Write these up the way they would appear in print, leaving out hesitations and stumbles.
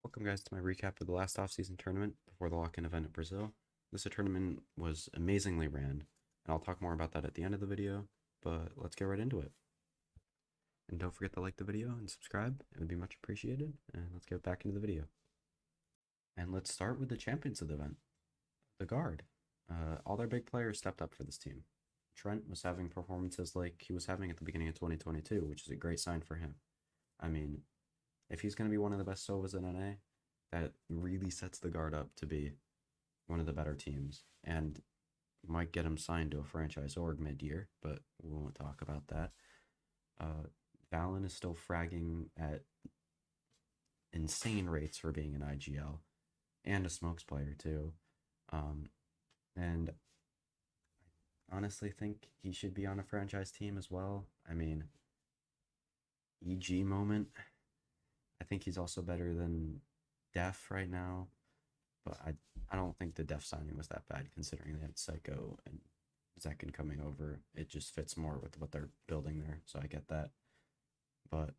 Welcome guys to my recap of the last off-season tournament before the lock-in event in Brazil. This tournament was amazingly ran, and I'll talk more about that at the end of the video, but let's get right into it. And don't forget to like the video and subscribe, it would be much appreciated, and let's get back into the video. And let's start with the champions of the event, the Guard. All their big players stepped up for this team. Trent was having performances like he was having at the beginning of 2022, which is a great sign for him. I mean, if he's going to be one of the best Sovas in NA, that really sets the Guard up to be one of the better teams and might get him signed to a franchise org mid-year, but we won't talk about that. Valen is still fragging at insane rates for being an IGL and a smokes player too. And I honestly think he should be on a franchise team as well. I mean, EG moment. I think he's also better than Def right now, but I don't think the Def signing was that bad considering they had Psycho and Zekin coming over. It just fits more with what they're building there, so I get that. But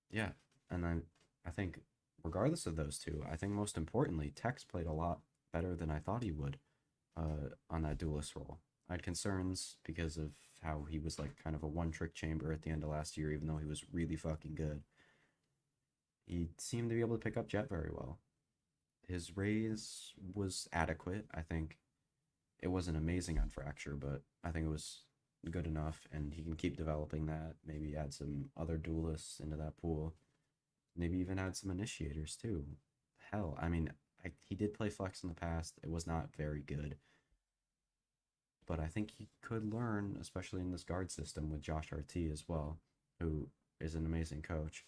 yeah, and then I think regardless of those two, I think most importantly, Tex played a lot better than I thought he would on that duelist role. I had concerns because of how he was like kind of a one-trick chamber at the end of last year, even though he was really fucking good. He seemed to be able to pick up Jet very well. His raise was adequate. I think it wasn't amazing on Fracture, but I think it was good enough, and he can keep developing that. Maybe add some other duelists into that pool. Maybe even add some initiators too. Hell, I mean, he did play Flex in the past. It was not very good, but I think he could learn, especially in this guard system with Josh RT as well, who is an amazing coach.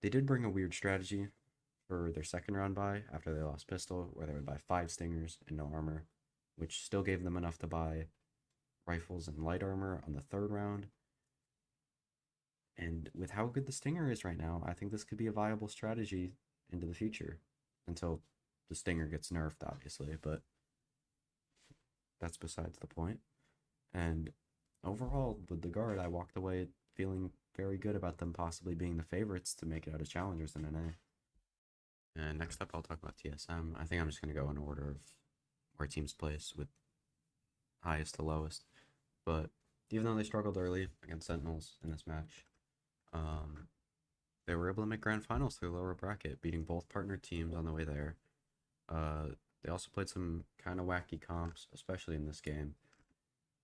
They did bring a weird strategy for their second round buy after they lost Pistol, where they would buy 5 Stingers and no armor, which still gave them enough to buy rifles and light armor on the third round. And with how good the Stinger is right now, I think this could be a viable strategy into the future until the Stinger gets nerfed, obviously, but that's besides the point. And overall, with the Guard, I walked away feeling very good about them possibly being the favorites to make it out of challengers in NA. And next up, I'll talk about TSM. I think I'm just going to go in order of where teams place with highest to lowest. But even though they struggled early against Sentinels in this match, they were able to make grand finals through the lower bracket, beating both partner teams on the way there. They also played some kind of wacky comps, especially in this game,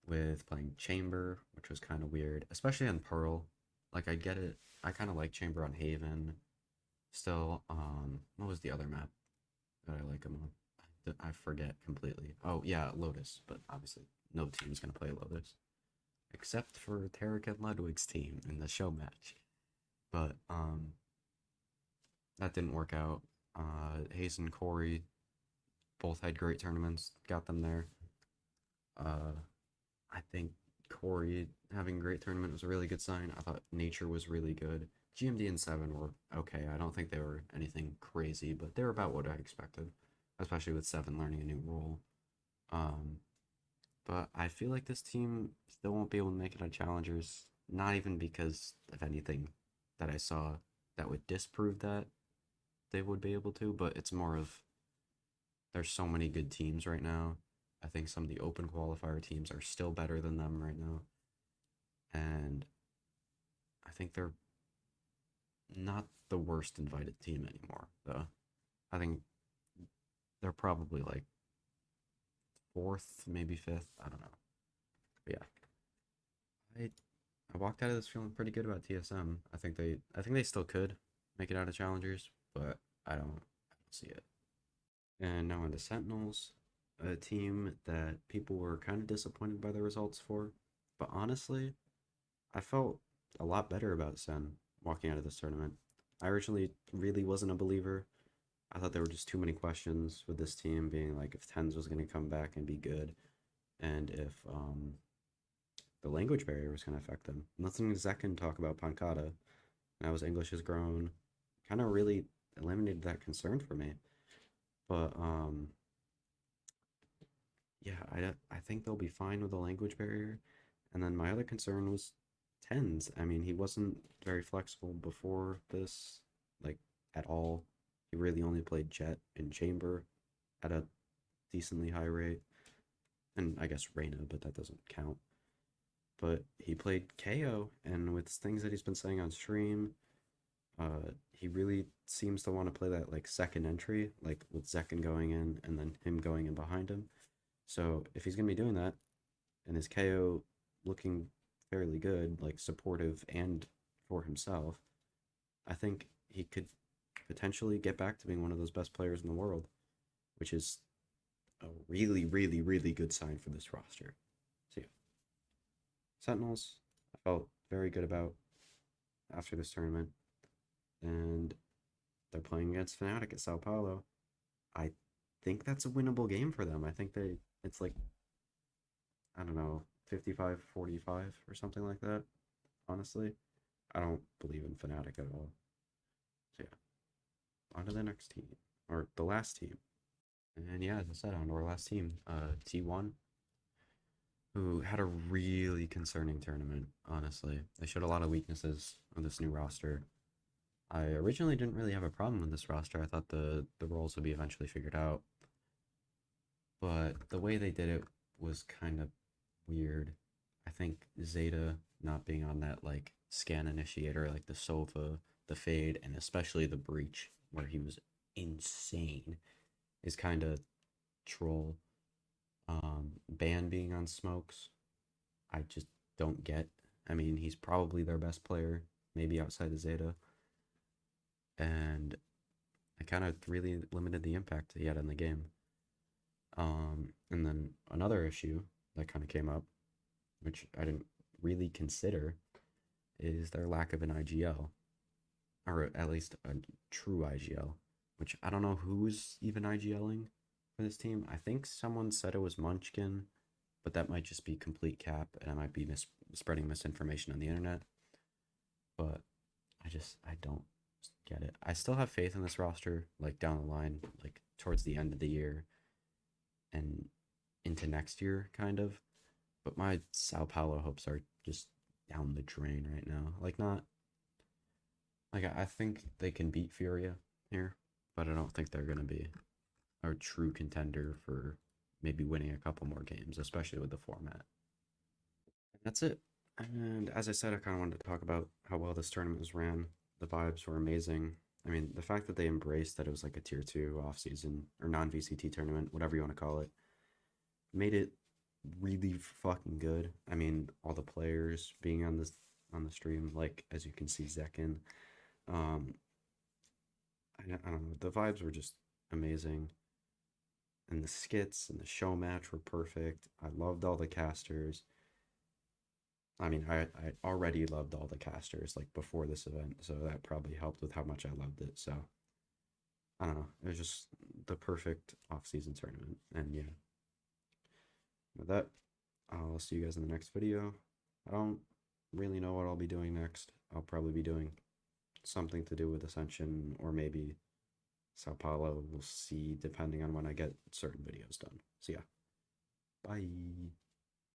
with playing Chamber, which was kind of weird, especially on Pearl. Like, I get it. I kind of like Chamber on Haven. Still, what was the other map that I like him on? I forget completely. Oh, yeah, Lotus, but obviously no team's going to play Lotus. Except for Tarik and Ludwig's team in the show match. But, that didn't work out. Hayes and Corey both had great tournaments, got them there. I think Corey having a great tournament was a really good sign. I thought Nature was really good. GMD and Seven were okay. I don't think they were anything crazy, but they were about what I expected, especially with Seven learning a new role. But I feel like this team still won't be able to make it on challengers, not even because of anything that I saw that would disprove that they would be able to, but it's more of there's so many good teams right now. I think some of the open qualifier teams are still better than them right now. And I think they're not the worst invited team anymore, though. I think they're probably like fourth, maybe fifth. I don't know. But yeah. I walked out of this feeling pretty good about TSM. I think they still could make it out of challengers, but I don't see it. And now on to Sentinels, a team that people were kind of disappointed by the results for. But honestly, I felt a lot better about Sen walking out of this tournament. I originally really wasn't a believer. I thought there were just too many questions with this team being like if Tens was going to come back and be good, and if the language barrier was going to affect them. Listening to Zekin talk about Pancada, now his English has grown, kind of really eliminated that concern for me. But yeah, I think they'll be fine with the language barrier. And then my other concern was Tens. I mean, he wasn't very flexible before this, like at all. He really only played Jet and Chamber at a decently high rate, and I guess Reyna, but that doesn't count. But he played KO, and with things that he's been saying on stream, he really seems to want to play that like second entry, like with Zekken going in and then him going in behind him. So if he's gonna be doing that, and his KO looking fairly good, like supportive and for himself, I think he could potentially get back to being one of those best players in the world, which is a really, really, really good sign for this roster. So yeah, Sentinels, I felt very good about after this tournament, and they're playing against Fnatic at Sao Paulo. I think that's a winnable game for them. I think it's like, I don't know, 55-45 or something like that. Honestly, I don't believe in Fnatic at all. So yeah, on to the next team, or the last team. And yeah, as I said, on to our last team, T1, who had a really concerning tournament, honestly. They showed a lot of weaknesses on this new roster. I originally didn't really have a problem with this roster. I thought the roles would be eventually figured out. But the way they did it was kind of weird. I think Zeta not being on that like scan initiator, like the Sova, the Fade, and especially the Breach, where he was insane, is kind of troll. Ban being on Smokes, I just don't get. I mean, he's probably their best player, maybe outside of Zeta, and I kind of really limited the impact he had in the game. And then another issue that kind of came up, which I didn't really consider, is their lack of an IGL, or at least a true IGL, which I don't know who's even IGLing for this team. I think someone said it was Munchkin, but that might just be complete cap, and I might be spreading misinformation on the internet. But I don't get it. I still have faith in this roster, like down the line, like towards the end of the year and into next year, kind of. But my Sao Paulo hopes are just down the drain right now. Like, not like I think they can beat Furia here, but I don't think they're gonna be a true contender for maybe winning a couple more games, especially with the format. That's it. And as I said, I kind of wanted to talk about how well this tournament was ran. The vibes were amazing. I mean, the fact that they embraced that it was like a tier 2 off-season or non-VCT tournament, whatever you want to call it, made it really fucking good. I mean, all the players being on the stream, like as you can see, Zekken. Um, I don't know. The vibes were just amazing, and the skits and the show match were perfect. I loved all the casters. I mean, I already loved all the casters like before this event, so that probably helped with how much I loved it. So I don't know. It was just the perfect off-season tournament, and yeah. With that, I'll see you guys in the next video. I don't really know what I'll be doing next. I'll probably be doing something to do with Ascension or maybe Sao Paulo. We'll see depending on when I get certain videos done. So yeah, bye.